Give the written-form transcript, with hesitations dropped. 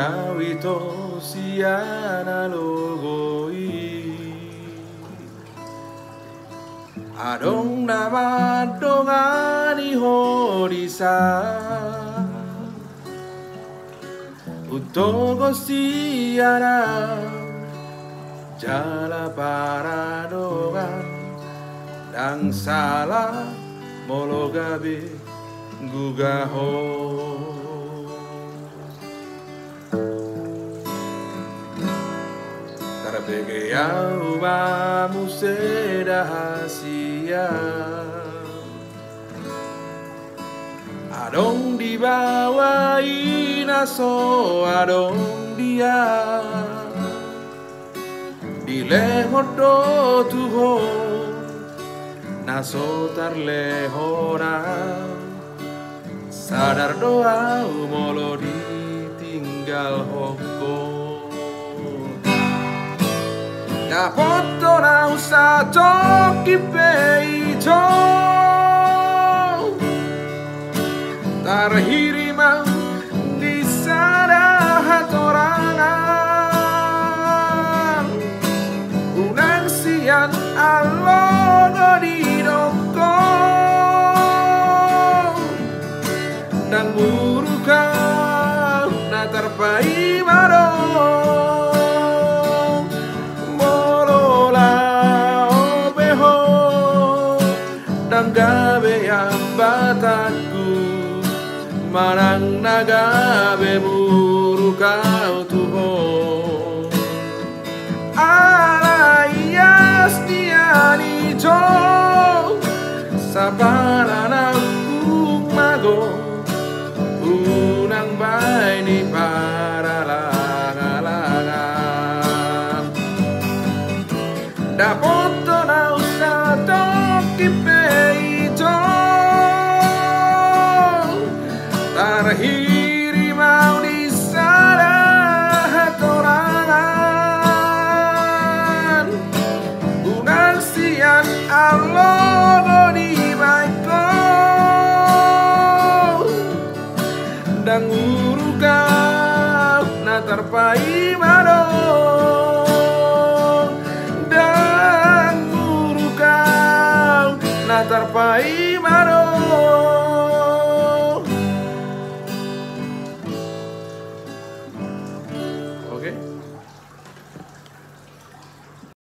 Yawito siana logoi Adong nama dongani horisa Utogo siana Jala para dongan Dang salah mologabe gugaho Tarbege yau mamu sedahasia Adong di bawah inaso adong dia Di lehodo tuho naso tarlehona Sadar doa molo ditinggal hoko Na foto na usa toki peito Tarhirima di sana hatorangan Unang sian alogo di doko Dan muruka na terpai marong Gabe yang bataku Marang nagabe muru kau tuho Alayas diani jo Saparana mago Unang bay ni para langalangan Dapoto na usato Tarhiri mau di sana hatorangan Unang sian alogo di baiko Dan urukau na terpai marong Dan urukau na terpai